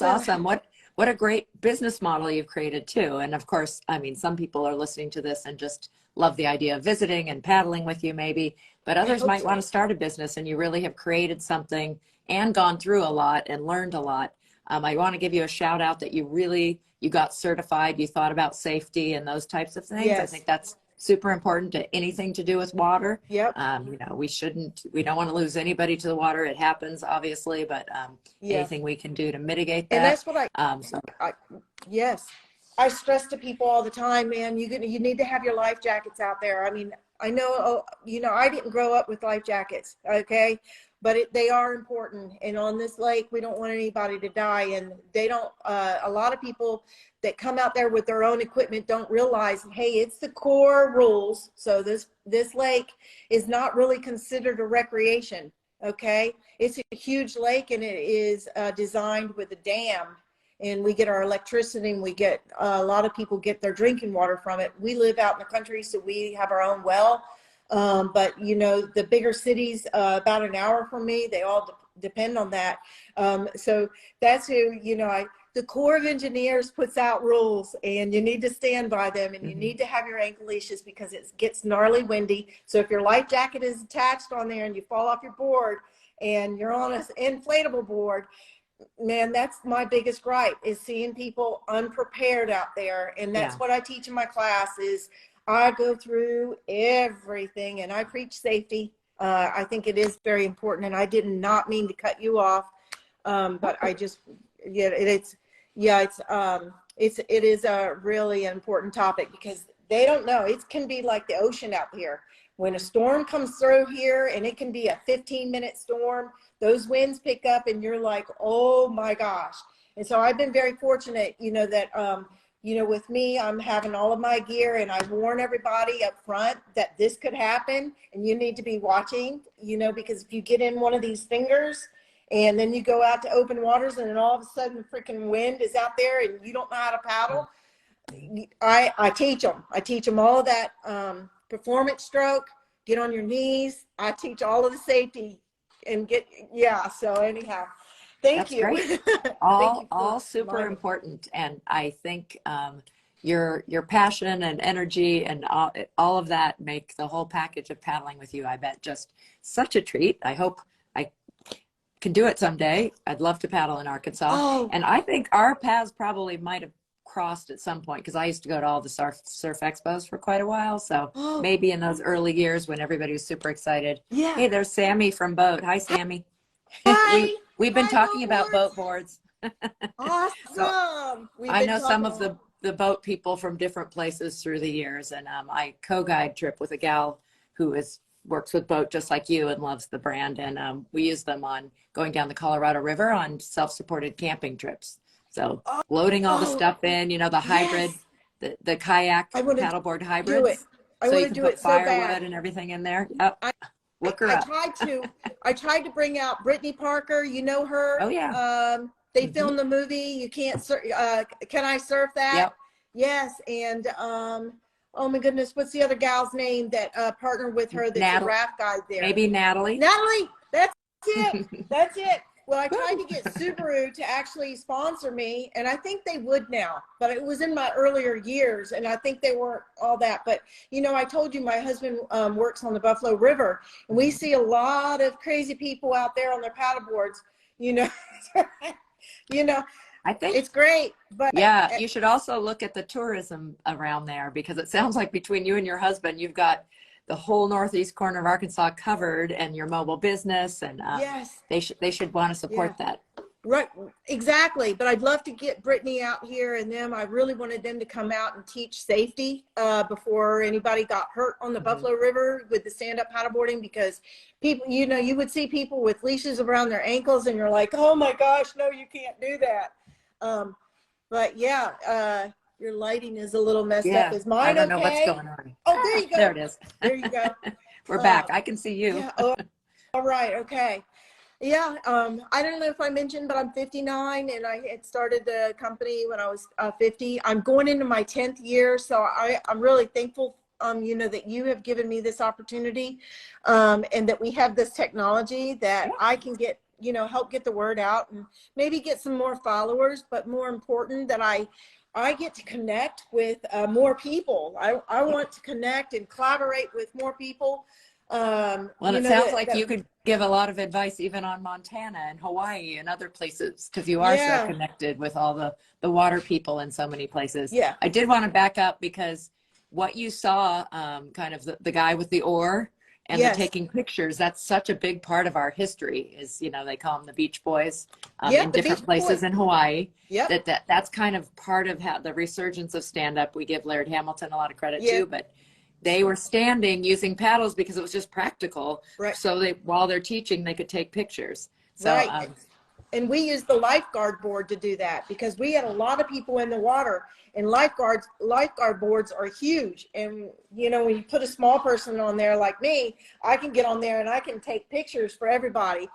awesome. What a great business model you've created too. And of course, I mean, some people are listening to this and just love the idea of visiting and paddling with you maybe, but others might want to start a business, and you really have created something and gone through a lot and learned a lot. I want to give you a shout out that you got certified, you thought about safety and those types of things. Yes. I think that's super important to anything to do with water. Yep. We don't want to lose anybody to the water. It happens obviously, but anything we can do to mitigate that. And that's what yes. I stress to people all the time, man, you need to have your life jackets out there. I mean, I know, I didn't grow up with life jackets. Okay. But they are important. And on this lake, we don't want anybody to die. And they don't, a lot of people that come out there with their own equipment don't realize, hey, it's the core rules. So this lake is not really considered a recreation, okay? It's a huge lake, and it is designed with a dam. And we get our electricity, and we get, a lot of people get their drinking water from it. We live out in the country, so we have our own well. But the bigger cities, about an hour from me, they all depend on that. So that's who, the Corps of Engineers puts out rules, and you need to stand by them, and you need to have your ankle leashes because it gets gnarly windy. So if your life jacket is attached on there and you fall off your board and you're on an inflatable board, man, that's my biggest gripe, is seeing people unprepared out there. And that's what I teach in my class is, I go through everything, and I preach safety. I think it is very important, and I did not mean to cut you off, but I just, it is a really important topic, because they don't know. It can be like the ocean out here. When a storm comes through here, and it can be a 15-minute storm, those winds pick up, and you're like, oh my gosh. And so I've been very fortunate, that with me, I'm having all of my gear, and I warn everybody up front that this could happen, and you need to be watching, because if you get in one of these fingers and then you go out to open waters, and then all of a sudden the freaking wind is out there and you don't know how to paddle, I teach them all of that performance stroke, get on your knees. I teach all of the safety and so anyhow. Thank That's you. great. Thank you All for super reminding me. important. And I think your passion and energy and all of that make the whole package of paddling with you, I bet, just such a treat. I hope I can do it someday. I'd love to paddle in Arkansas. Oh, And I think our paths probably might have crossed at some point because I used to go to all the surf expos for quite a while. So oh, maybe in those early years when everybody was super excited. yeah. Hey, there's Sammy from Boat. Hi, Sammy. Hi. We've been Hi, talking boat about boards. boat boards. So Awesome. We've I been know some talking of the boat people from different places through the years, and I co-guide trip with a gal who works with boat just like you and loves the brand, and we use them on going down the Colorado River on self-supported camping trips. So oh, loading all the oh, stuff in, the hybrid, yes. the kayak I want to paddleboard do it. hybrids, I so want you to can do put it so bad. firewood and everything in there. Yep. I, Look her I up. tried to bring out Brittany Parker. You know her. Oh yeah. They filmed the movie. You can't can I surf that? Yep. Yes. And oh my goodness, what's the other gal's name that partnered with her? That's a Natalie, raft guide there. maybe Natalie. Natalie. That's it. That's it. Well, I tried to get Subaru to actually sponsor me, and I think they would now, but it was in my earlier years, and I think they weren't all that. But, I told you my husband works on the Buffalo River, and we see a lot of crazy people out there on their paddle boards, you know. I think It's great, but yeah, you should also look at the tourism around there because it sounds like between you and your husband, you've got the whole northeast corner of Arkansas covered and your mobile business, and yes, they should want to support that. right, exactly. But I'd love to get Brittany out here and them. I really wanted them to come out and teach safety before anybody got hurt on the Buffalo River with the stand-up paddleboarding, because people, you would see people with leashes around their ankles and you're like, oh my gosh, no, you can't do that. But yeah, your lighting is a little messed up. Is mine I don't know what's okay? going on. Oh, there you go. There it is. There you go. We're back. I can see you. Yeah. Oh, all right. Okay. Yeah. I don't know if I mentioned, but I'm 59 and I had started the company when I was 50. I'm going into my 10th year. So I'm really thankful, that you have given me this opportunity, and that we have this technology that I can get, help get the word out and maybe get some more followers, but more important that I get to connect with more people. I want to connect and collaborate with more people. Well, it sounds like you could give a lot of advice even on Montana and Hawaii and other places because you are so connected with all the water people in so many places. Yeah. I did want to back up because what you saw, kind of the guy with the oar and the taking pictures, that's such a big part of our history is, they call them the Beach Boys in different places in Hawaii. Yep. That's kind of part of how the resurgence of stand-up. We give Laird Hamilton a lot of credit too, but they were standing using paddles because it was just practical. Right. So while they're teaching, they could take pictures. So, right. And we used the lifeguard board to do that because we had a lot of people in the water, and lifeguard boards are huge. And, when you put a small person on there like me, I can get on there and I can take pictures for everybody,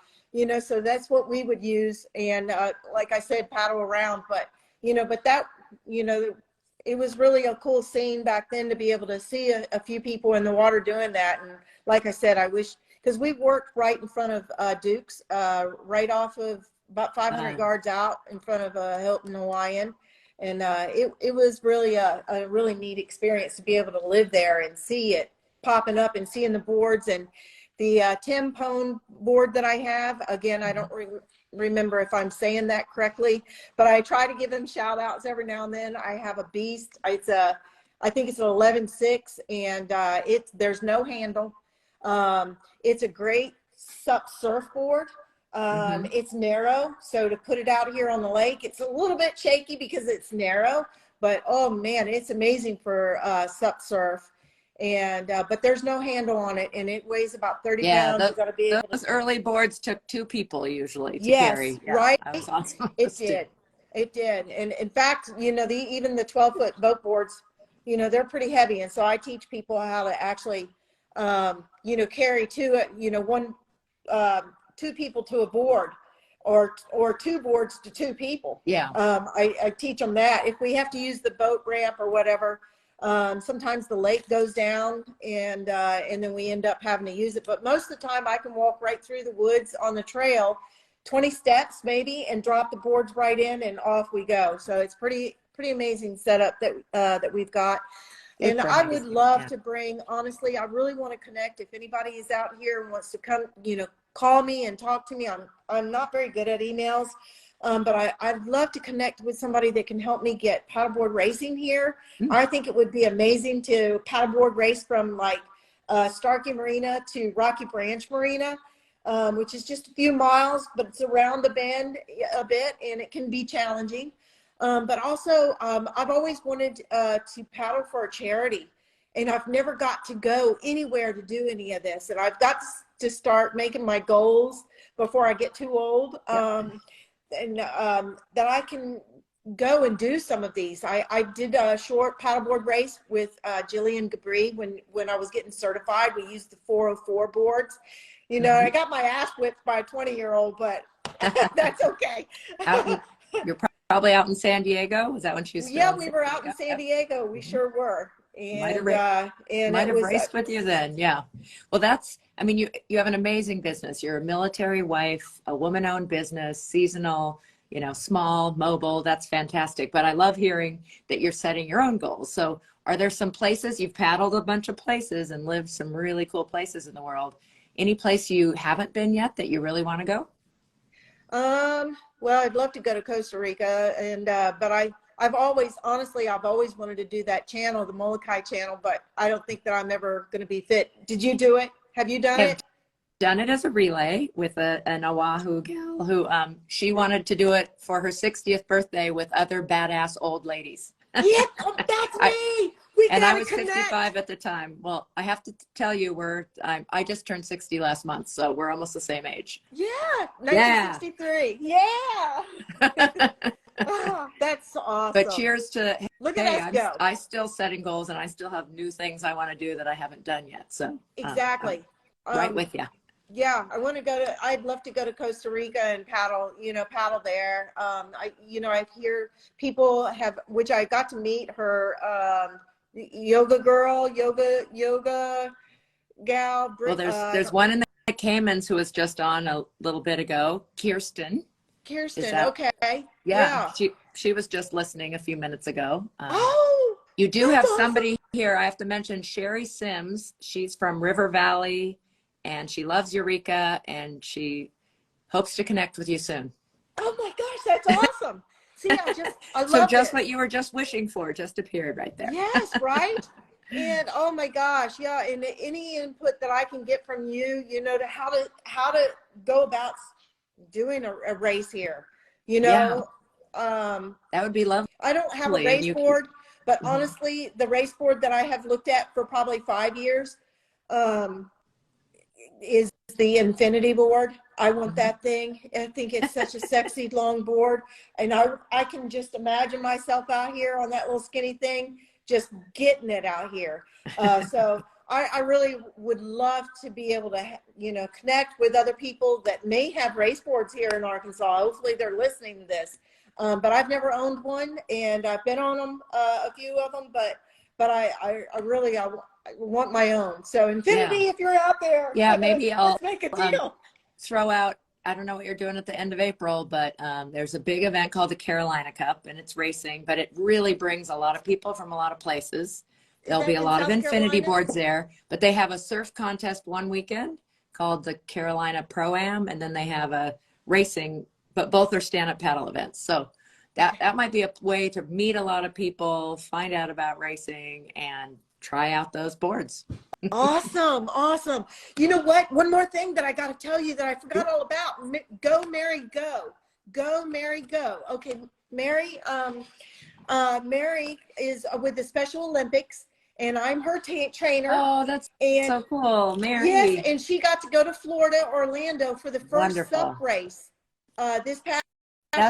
so that's what we would use. And like I said, paddle around, but that, it was really a cool scene back then to be able to see a few people in the water doing that. And like I said, I wish, because we worked right in front of Duke's, right off of about 500 yards out in front of Hilton Hawaiian. And it was really a really neat experience to be able to live there and see it popping up and seeing the boards. And the Tim Pone board that I have, again, I don't remember if I'm saying that correctly, but I try to give them shout outs every now and then. I have a beast. I think it's an 11.6, and there's no handle. It's a great surfboard. It's narrow, so to put it out here on the lake, it's a little bit shaky because it's narrow, but oh man, it's amazing for surf. And but there's no handle on it, and it weighs about 30 pounds. You got to be able those early boards took 2 people usually to yes, carry. Yeah, right. That was awesome. It did. And in fact, even the 12-foot boat boards, they're pretty heavy, and so I teach people how to actually, carry two people to a board, or 2 boards to 2 people. Yeah. I teach them that. If we have to use the boat ramp or whatever, sometimes the lake goes down and then we end up having to use it. But most of the time I can walk right through the woods on the trail 20 steps maybe, and drop the boards right in, and off we go. So it's pretty amazing setup that we've got. And I would love to bring, honestly, I really want to connect. If anybody is out here and wants to come, call me and talk to me. I'm not very good at emails, but I'd love to connect with somebody that can help me get paddleboard racing here. I think it would be amazing to paddleboard race from like Starkey Marina to Rocky Branch Marina, which is just a few miles, but it's around the bend a bit, and it can be challenging. But also, I've always wanted to paddle for a charity, and I've never got to go anywhere to do any of this. And I've got to start making my goals before I get too old, and that I can go and do some of these. I did a short paddleboard race with Jillian Gabri when I was getting certified. We used the 404 boards. I got my ass whipped by a 20-year-old, but that's okay. You're probably out in San Diego. Was that when she was? Yeah, we were out in San Diego. We sure were. And might have raced with you then. Yeah. Well, you have an amazing business. You're a military wife, a woman-owned business, seasonal, small, mobile. That's fantastic. But I love hearing that you're setting your own goals. So are there some places, you've paddled a bunch of places and lived some really cool places in the world? Any place you haven't been yet that you really want to go? Well, I'd love to go to Costa Rica, and but I've always wanted to do that channel, the Molokai channel, but I don't think that I'm ever going to be fit. Did you do it? Have you done it? Done it as a relay with an Oahu gal who she wanted to do it for her 60th birthday with other badass old ladies. Yeah, that's me. I was 65 at the time. Well, I have to tell you, I just turned 60 last month, so we're almost the same age. Yeah, 1963. Yeah. Oh, that's awesome. But cheers to look at us go. I still setting goals, and I still have new things I want to do that I haven't done yet. So exactly. Right with you. Yeah, I'd love to go to Costa Rica and paddle there. I hear people which I got to meet her, yoga gal. Well, there's one in the Caymans who was just on a little bit ago, Kirsten, okay. Yeah. She was just listening a few minutes ago. You do that's have awesome. Somebody here. I have to mention Sherry Sims. She's from River Valley, and she loves Eureka, and she hopes to connect with you soon. Oh my gosh, that's awesome. See, I love so just what you were just wishing for just appeared right there. Yes, right. And oh my gosh, yeah. And any input that I can get from you, to how to go about doing a race here, that would be lovely. I don't have a race board, but honestly, the race board that I have looked at for probably 5 years is the Infinity board. I want that thing. I think it's such a sexy long board, and I can just imagine myself out here on that little skinny thing, just getting it out here. So I really would love to be able to, connect with other people that may have race boards here in Arkansas. Hopefully they're listening to this. But I've never owned one, and I've been on them, a few of them, but I really want my own. So Infinity, if you're out there, maybe let's make a deal. Throw out, I don't know what you're doing at the end of April, but there's a big event called the Carolina Cup, and it's racing, but it really brings a lot of people from a lot of places. There'll be a lot of Infinity boards there, but they have a surf contest one weekend called the Carolina Pro-Am, and then they have a racing, but both are stand-up paddle events. So that might be a way to meet a lot of people, find out about racing, and try out those boards. Awesome. You know what? One more thing that I got to tell you that I forgot all about. Go, Mary, go. Go, Mary, go. Okay, Mary. Mary is with the Special Olympics, and I'm her trainer. Oh, that's so cool, Mary. Yes, and she got to go to Florida, Orlando for the first sup race this past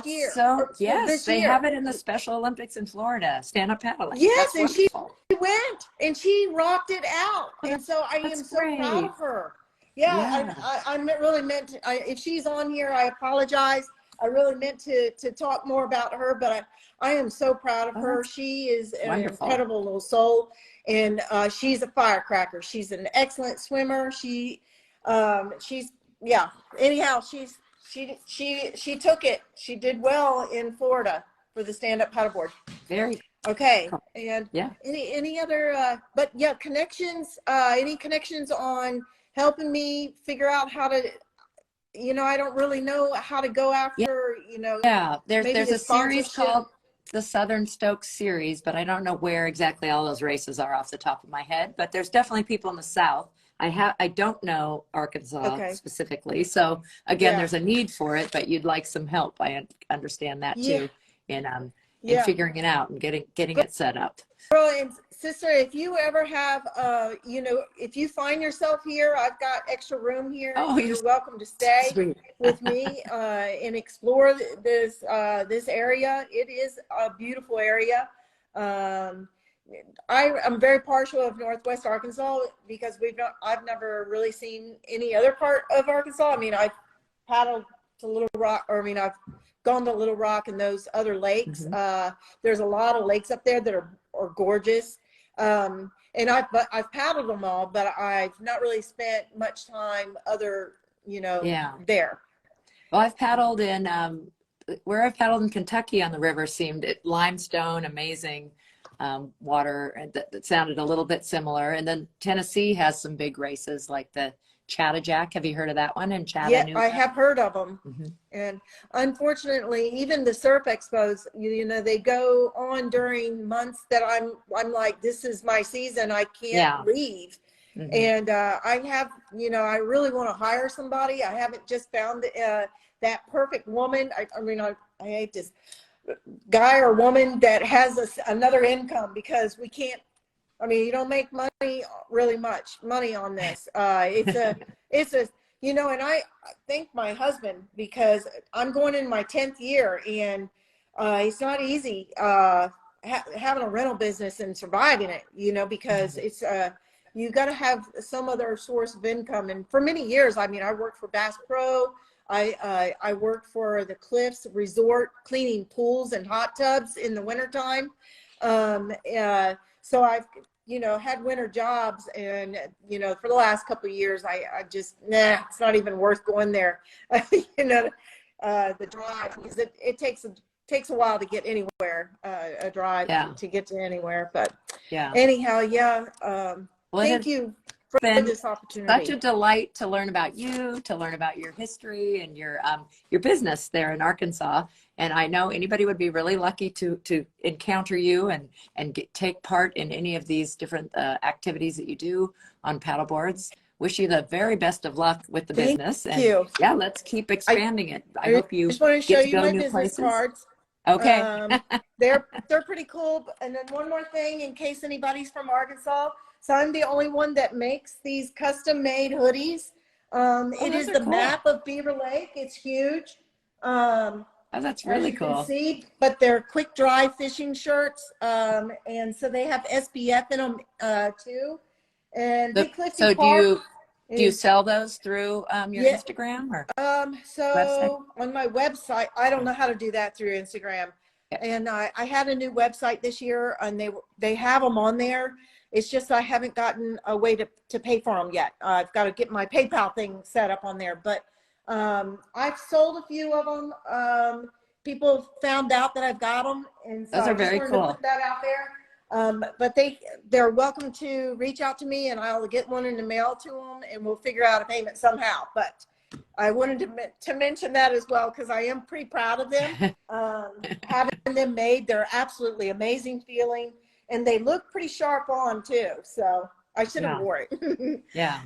year. Yes, they have it in the Special Olympics in Florida, stand-up paddling. Yes, and she went and she rocked it out, and so I am so proud of her. Yeah. I really meant to, if she's on here, I apologize. I really meant to talk more about her, but I am so proud of her. She is an incredible little soul, and she's a firecracker. She's an excellent swimmer. Anyhow, she took it. She did well in Florida for the stand-up paddleboard. Very okay. cool. And yeah. Any other but yeah, connections, any connections on helping me figure out how to, I don't really know how to go after, Yeah, there's maybe a series called the Southern Stokes series, but I don't know where exactly all those races are off the top of my head, but there's definitely people in the South. I don't know Arkansas specifically. So again, there's a need for it, but you'd like some help. I understand that too in figuring it out and getting it set up. Girl and sister, if you ever have, if you find yourself here, I've got extra room here. Oh, you're welcome to stay with me and explore this area. It is a beautiful area. I'm very partial of Northwest Arkansas because I've never really seen any other part of Arkansas. I mean, I've paddled to Little Rock, I've gone to Little Rock and those other lakes. There's a lot of lakes up there that are gorgeous. And I've paddled them all, but I've not really spent much time there. Well, I've paddled in where I've paddled in Kentucky on the river seemed limestone, amazing water, and that sounded a little bit similar. And then Tennessee has some big races like the Chattajack. Have you heard of that one in Chattanooga? Yeah, I have heard of them. And unfortunately, even the surf expos, they go on during months that I'm like, this is my season. I can't leave. And I have, I really want to hire somebody. I haven't just found that perfect woman. I hate this guy or woman that has another income, because we can't, you don't make really much money on this. It's a, and I thank my husband, because I'm going in my 10th year, and it's not easy having a rental business and surviving it, because it's, you got to have some other source of income. And for many years, I worked for Bass Pro. I worked for the Cliffs Resort, cleaning pools and hot tubs in the wintertime. So I've, had winter jobs, and, for the last couple of years, I just, it's not even worth going there. The drive, because it takes a while to get anywhere, a drive to get to anywhere. But anyhow, well, thank you for this opportunity. Such a delight to learn about you, to learn about your history and your business there in Arkansas. And I know anybody would be really lucky to encounter you and take part in any of these different activities that you do on paddle boards. Wish you the very best of luck with the business. Thank you. Yeah, let's keep expanding it. I hope you just want to show get to you go my new business places. cards. Okay. They're pretty cool. And then one more thing, in case anybody's from Arkansas. So I'm the only one that makes these custom made hoodies. It is the map of Beaver Lake. It's huge. Oh, that's really cool. Can see, but they're quick dry fishing shirts. And so they have SPF in them too. And so do you sell those through your Instagram or so website? On my website? I don't know how to do that through Instagram. And I had a new website this year, and they have them on there. It's just I haven't gotten a way to pay for them yet. I've got to get my PayPal thing set up on there. But I've sold a few of them. People found out that I've got them, and so those are very cool. To put that out there. But they're welcome to reach out to me, and I'll get one in the mail to them, and we'll figure out a payment somehow. But I wanted to mention that as well, because I am pretty proud of them. Having them made, they're absolutely amazing feeling. And they look pretty sharp on too, so I should have wore it. Yeah.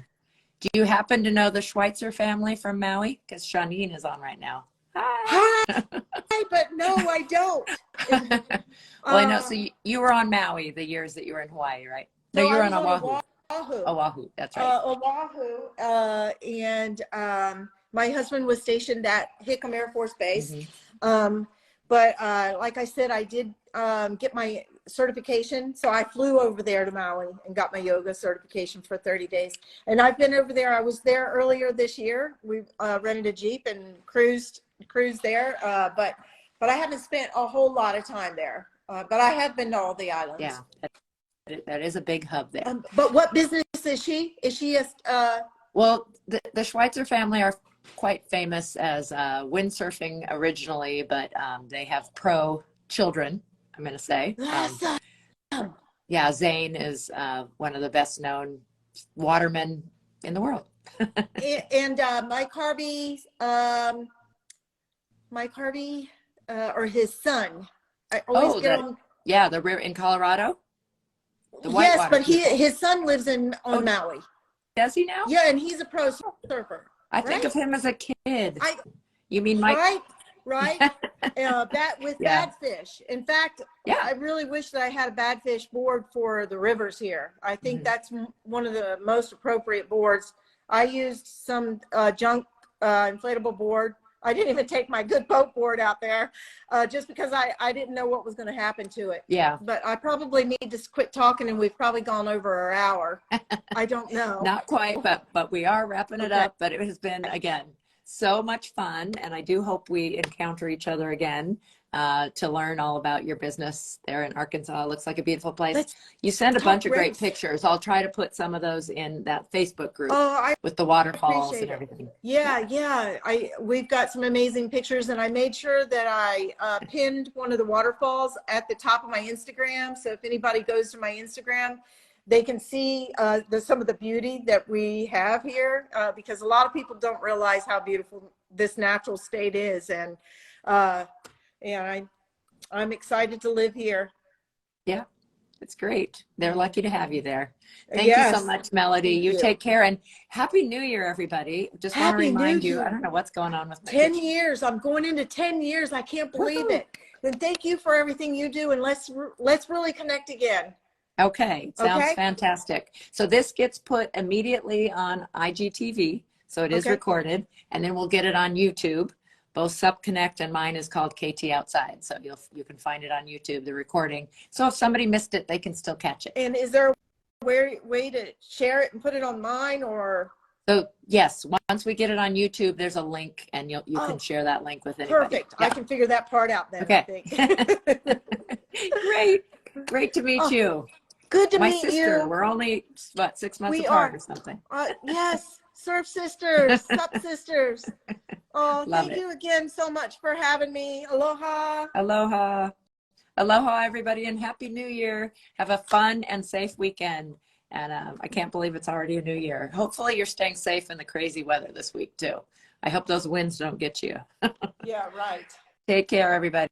Do you happen to know the Schweitzer family from Maui? Because Shanine is on right now. Hi, but no, I don't. Well, I know. So you were on Maui the years that you were in Hawaii, right? No, you were on Oahu. Oahu, that's right. Oahu, and my husband was stationed at Hickam Air Force Base. But like I said, I did get my certification. So I flew over there to Maui and got my yoga certification for 30 days. And I've been over there. I was there earlier this year. We rented a Jeep and cruised there. But I haven't spent a whole lot of time there. But I have been to all the islands. Yeah, that is a big hub there. But what business is she? Is she a... Well, the Schweitzer family are quite famous as windsurfing originally, but they have pro children, I'm going to say. Awesome. Yeah, Zane is one of the best known watermen in the world. And Mike Harvey, or his son. I always get him. Yeah, the river in Colorado. Yes, but his son lives on Maui. Does he now? Yeah, and he's a pro surfer. I think of him as a kid. You mean Mike? Right. Badfish. In fact, I really wish that I had a Badfish board for the rivers here. I think that's one of the most appropriate boards. I used some junk inflatable board. I didn't even take my good boat board out there just because I didn't know what was going to happen to it. Yeah. But I probably need to quit talking, and we've probably gone over our hour. I don't know. Not quite, but we are wrapping it up. But it has been, again, so much fun. And I do hope we encounter each other again to learn all about your business there in Arkansas. It looks like a beautiful place. You send a bunch of great pictures. I'll try to put some of those in that Facebook group with the waterfalls and everything. Yeah. We've got some amazing pictures, and I made sure that I pinned one of the waterfalls at the top of my Instagram. So if anybody goes to my Instagram, they can see some of the beauty that we have here, because a lot of people don't realize how beautiful this natural state is. And I'm excited to live here. Yeah, it's great. They're lucky to have you there. Thank you so much, Melody. You take care, and Happy New Year, everybody. Just want to remind you, I don't know what's going on with my 10 years. I'm going into 10 years. I can't believe it. And thank you for everything you do, and let's really connect again. Okay, sounds fantastic. So this gets put immediately on IGTV, so it is recorded, and then we'll get it on YouTube. Both Sup Connect and mine is called KT Outside, so you can find it on YouTube, the recording. So if somebody missed it, they can still catch it. And is there a way to share it and put it on mine, or? So yes, once we get it on YouTube, there's a link, and you can share that link with anybody. Perfect. Yeah. I can figure that part out then. Okay. I think. Great to meet you. Good to meet My sister. you. We're only 6 months apart or something. Yes, surf sisters, sup sisters. Oh, thank you again so much for having me. Aloha. Aloha. Aloha, everybody, and Happy New Year. Have a fun and safe weekend. And I can't believe it's already a new year. Hopefully you're staying safe in the crazy weather this week, too. I hope those winds don't get you. Yeah, right. Take care, everybody.